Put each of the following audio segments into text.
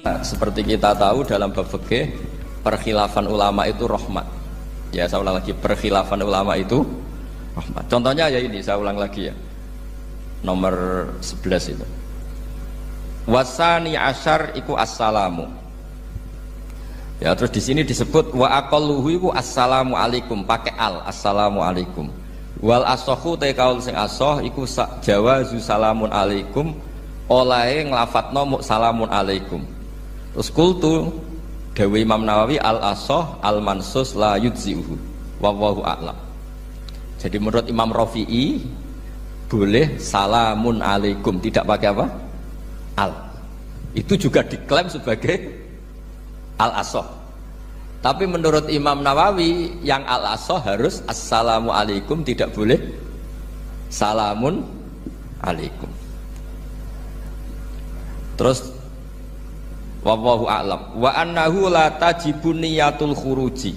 Nah, seperti kita tahu dalam bab fikih perkhilafan ulama itu rahmat. Ya, saya ulang lagi, perkhilafan ulama itu rahmat. Contohnya ya ini, saya ulang lagi ya. Nomor 11 itu. Wasani asyar iku assalamu. Ya, terus di sini disebut wa aqalluhu iku assalamu alaikum, pakai al, assalamu alaikum. Wal asohu te kaul sing asoh iku jawazu salamun alaikum, olahe nglafatno mu salamun alaikum. Terus kultu dawe Imam Nawawi al asoh al mansus la yujzi'uhu wallahu a'lam. Jadi menurut Imam Rafi'i boleh salamun alaikum, tidak pakai apa? Al. Itu juga diklaim sebagai al asoh. Tapi menurut Imam Nawawi yang al asoh harus assalamu alaikum, tidak boleh salamun alaikum. Terus wallahu a'lam wa annahu la tajibun niyatul khuruji.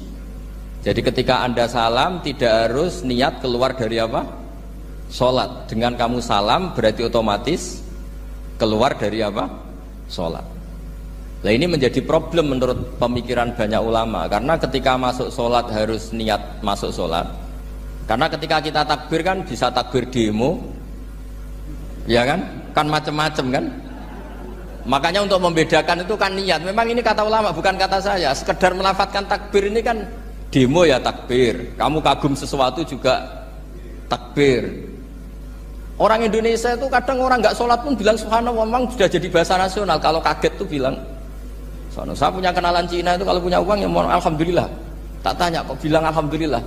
Jadi ketika Anda salam tidak harus niat keluar dari apa? Salat. Dengan kamu salam berarti otomatis keluar dari apa? Salat. Nah, ini menjadi problem menurut pemikiran banyak ulama, karena ketika masuk salat harus niat masuk salat. Karena ketika kita takbir kan bisa takbir demo. Ya kan? Kan macam-macam kan? Makanya untuk membedakan itu kan niat. Memang ini kata ulama, bukan kata saya. Sekedar melafadzkan takbir ini kan demo ya takbir. Kamu kagum sesuatu juga takbir. Orang Indonesia itu kadang orang nggak sholat pun bilang subhanallah, memang sudah jadi bahasa nasional. Kalau kaget tuh bilang subhanallah. Saya punya kenalan Cina itu kalau punya uang ya mohon alhamdulillah. Tak tanya kok bilang alhamdulillah.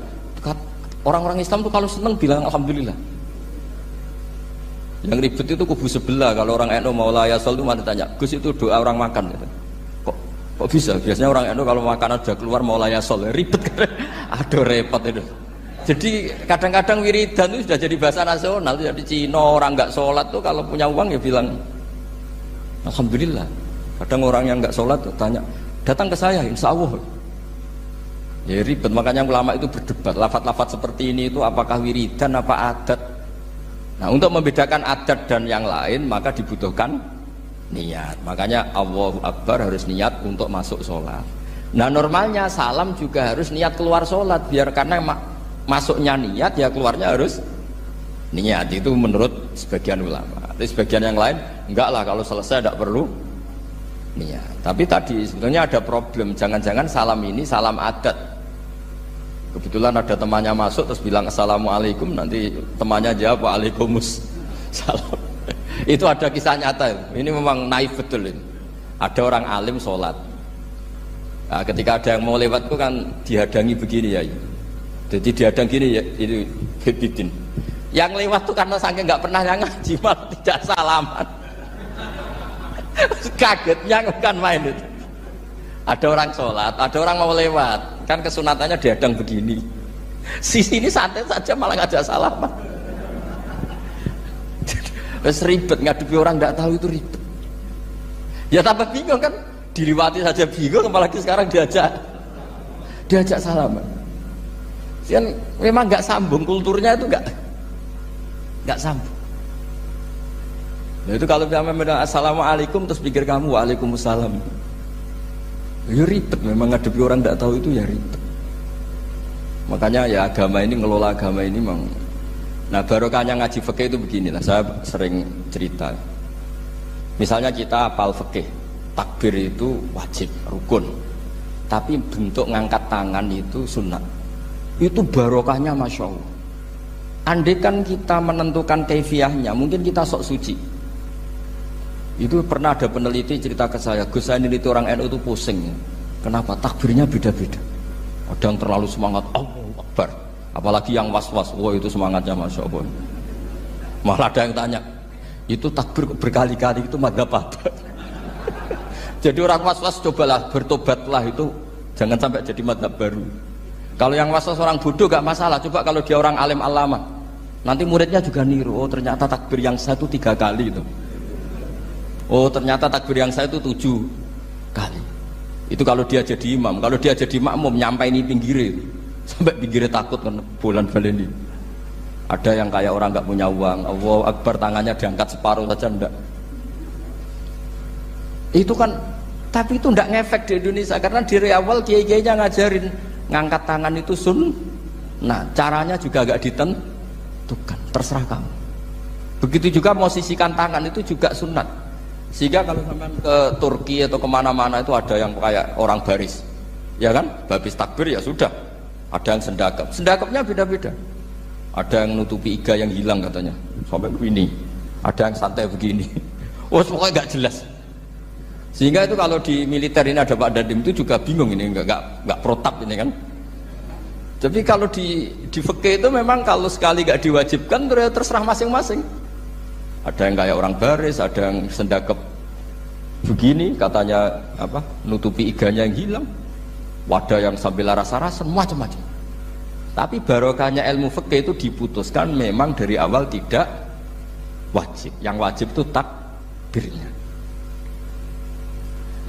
Orang-orang Islam tuh kalau seneng bilang alhamdulillah. Yang ribet itu kubu sebelah. Kalau orang NU mau layasol itu mana tanya, Gus itu doa orang makan gitu. Kok bisa? Biasanya orang NU kalau makanan sudah keluar mau layasol, ribet kan? Aduh repot itu. Jadi kadang-kadang wiridan itu sudah jadi bahasa nasional. Jadi Cina orang nggak sholat tuh kalau punya uang ya bilang alhamdulillah. Kadang orang yang nggak sholat tuh tanya, datang ke saya insya Allah. Ya ribet. Makanya ulama itu berdebat. Lafaz-lafaz seperti ini itu apakah wiridan apa adat? Nah, untuk membedakan adat dan yang lain maka dibutuhkan niat. Makanya Allahu Akbar harus niat untuk masuk sholat. Nah, normalnya salam juga harus niat keluar sholat, biar karena masuknya niat ya keluarnya harus niat. Itu menurut sebagian ulama. Tapi sebagian yang lain enggak lah, kalau selesai tidak perlu niat. Tapi tadi sebetulnya ada problem, jangan-jangan salam ini salam adat. Kebetulan ada temannya masuk terus bilang assalamualaikum, nanti temannya jawab waalaikumsalam. Itu ada kisah nyata. Ini memang naif betul ini. Ada orang alim sholat. Nah, ketika ada yang mau lewat itu kan dihadangi begini ya. Jadi dihadang gini ya, itu bidin. Yang lewat tuh karena saking nggak pernah yang ngaji malah tidak salaman. Kagetnya bukan main itu. Ada orang sholat, ada orang mau lewat, kan kesunatannya dihadang begini. Sisi ini santai saja malah ngajak salaman. Terus ribet, ngadepi orang tidak tahu itu ribet. Ya tambah bingung kan, diliwati saja bingung, apalagi sekarang diajak salaman. Kan memang nggak sambung, kulturnya itu nggak sambung. Nah, itu kalau kita bilang assalamualaikum terus pikir kamu waalaikumsalam. Ya ribet, memang ngadepi orang tidak tahu itu ya ribet. Makanya ya agama ini, ngelola agama ini memang. Nah, barokahnya ngaji fikih itu beginilah, saya sering cerita. Misalnya kita hafal fikih, takbir itu wajib, rukun. Tapi bentuk ngangkat tangan itu sunat. Itu barokahnya Masya Allah. Andai kan kita menentukan kaifiyahnya, mungkin kita sok suci. Itu pernah ada peneliti cerita ke saya, Gus saya ini orang NU itu pusing. Kenapa? Takbirnya beda-beda. Ada yang terlalu semangat, Allahu Akbar. Apalagi yang was-was, wah itu semangatnya Masya Allah. Malah ada yang tanya, itu takbir berkali-kali itu madzhab apa? Jadi orang was-was cobalah, bertobatlah itu, jangan sampai jadi madzhab baru. Kalau yang was-was orang bodoh gak masalah, coba kalau dia orang alim alama, nanti muridnya juga niru, oh ternyata takbir yang satu 3 kali itu. Oh ternyata takbir yang saya itu 7 kali. Itu kalau dia jadi imam. Kalau dia jadi makmum nyampai ini pinggirnya, sampai pinggirnya takut kan bulan baleni. Ada yang kayak orang nggak punya uang, Allahu Akbar tangannya diangkat separuh saja enggak. Itu kan Tapi itu tidak ngefek di Indonesia karena dari awal kiai-kiainya ngajarin ngangkat tangan itu nah caranya juga agak ditentukan, terserah kamu. Begitu juga posisikan tangan itu juga sunat. Sehingga kalau sampai ke Turki atau kemana-mana itu ada yang kayak orang baris, ya kan? Habis takbir ya sudah. Ada yang sendakap, sendakapnya beda-beda. Ada yang nutupi iga yang hilang katanya, sampai begini. Ada yang santai begini. Oh pokoknya nggak jelas. Sehingga itu kalau di militer ini ada Pak Dandim itu juga bingung ini, nggak protap ini kan. Tapi kalau di fikih itu memang kalau sekali nggak diwajibkan terserah masing-masing. Ada yang kayak orang baris, ada yang sendakep begini, katanya apa? Nutupi iganya yang hilang. Wadah yang sambil rasa-rasa, macam-macam. Tapi barokahnya ilmu fikih itu diputuskan memang dari awal tidak wajib. Yang wajib itu takbirnya.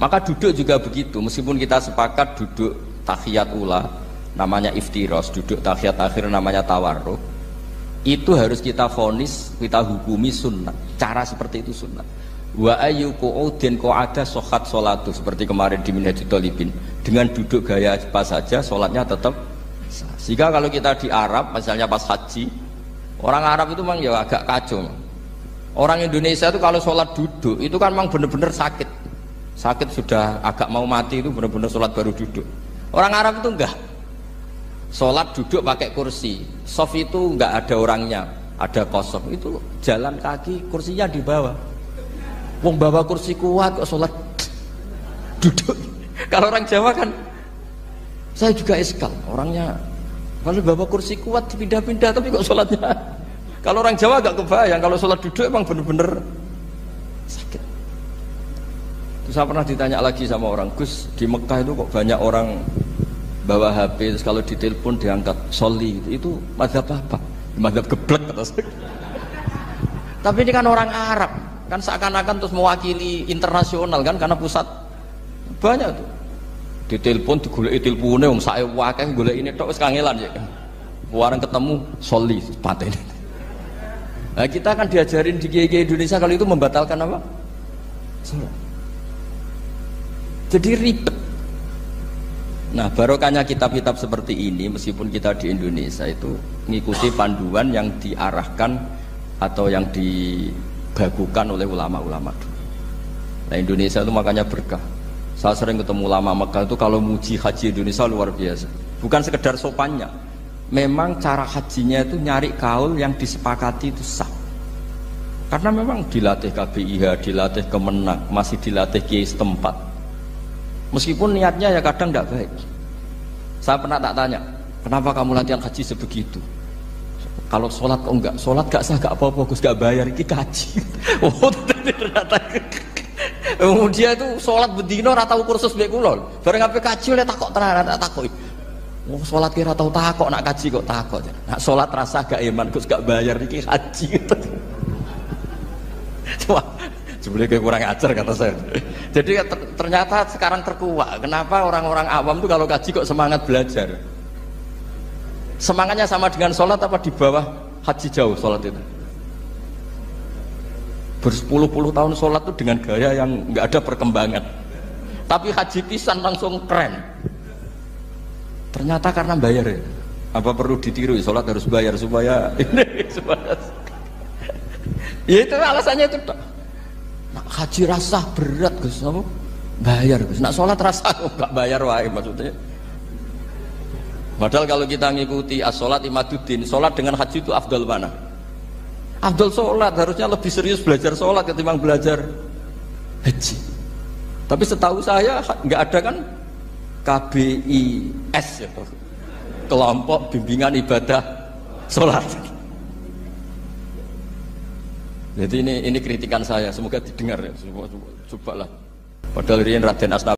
Maka duduk juga begitu, meskipun kita sepakat duduk tahiyat ula namanya iftiros, duduk tahiyat akhir namanya tawarruk, itu harus kita vonis, kita hukumi sunnah. Cara seperti itu sunnah. Wa ayyu qu'udin qa'ada sohat sholatu, seperti kemarin di Minhajul Thalibin, dengan duduk gaya apa saja sholatnya tetap sah. Sehingga kalau kita di Arab misalnya pas haji, orang Arab itu memang ya agak kacau. Orang Indonesia itu kalau sholat duduk itu kan memang benar-benar sakit sudah agak mau mati, itu benar-benar sholat baru duduk. Orang Arab itu enggak, sholat duduk pakai kursi, soft itu enggak ada orangnya, ada kosong, itu jalan kaki, kursinya di bawah. Wong bawa kursi kuat kok sholat duduk. Kalau orang Jawa kan, saya juga iskal, orangnya kalau bawa kursi kuat dipindah-pindah tapi kok sholatnya. Kalau orang Jawa agak kebayang, kalau sholat duduk emang bener-bener sakit. Terus saya pernah ditanya lagi sama orang, Gus, di Mekah itu kok banyak orang bawa HP, terus kalau ditelepon diangkat soli, itu mazhab apa? Mazhab geblek kata saya. Tapi ini kan orang Arab, kan seakan-akan terus mewakili internasional kan, karena pusat banyak tuh. Ditelepon digoleki telepone wong sak akeh golek ini tok wis kangelan ya. Warang ketemu soli patene. Nah, kita kan diajarin di kiai Indonesia kalau itu membatalkan apa? Salat. Jadi ribet. Nah, barokahnya kitab-kitab seperti ini, meskipun kita di Indonesia itu mengikuti panduan yang diarahkan atau yang dibagukan oleh ulama-ulama dulu. Nah, Indonesia itu makanya berkah. Saya sering ketemu ulama Mekah itu kalau muji haji Indonesia luar biasa. Bukan sekedar sopannya, memang cara hajinya itu nyari kaul yang disepakati itu sah. Karena memang dilatih KBIH, dilatih Kemenak, masih dilatih kiai setempat. Meskipun niatnya ya kadang tidak baik. Saya pernah tak tanya, kenapa kamu latihan haji sebegitu? Kalau sholat kok enggak? Sholat gak sah, gak apa-apa, Gus, gak bayar, ini kaji. Oh, ternyata. Dia itu sholat bedino ratau kursus baik kulon. Bareng apa kaji oleh takok tenan, tak takok. Oh, sholat kira tahu takok, nak kaji kok takok. Nak sholat rasa gak iman, Gus, gak bayar, ini haji. Coba. Sebenarnya kurang ajar kata saya. Jadi ternyata sekarang terkuak. Kenapa orang-orang awam tuh kalau kaji kok semangat belajar? Semangatnya sama dengan sholat apa di bawah haji jauh sholat itu? Berpuluh-puluh tahun sholat tuh dengan gaya yang nggak ada perkembangan. Tapi haji pisan langsung keren. Ternyata karena bayar ya. Apa perlu ditiru? Sholat harus bayar supaya ini supaya. Ya itu alasannya itu. Nak haji rasa berat Gus, apa? Bayar Gus. Nak sholat rasa nggak bayar wae maksudnya. Padahal kalau kita ngikuti as-sholat imaduddin, sholat dengan haji itu afdal mana? Afdal sholat, harusnya lebih serius belajar sholat ketimbang belajar haji. Tapi setahu saya nggak ada kan KBIS ya, kelompok bimbingan ibadah sholat. Jadi ini kritikan saya, semoga didengar ya. Cobalah. Padahal ini Raden Asnawi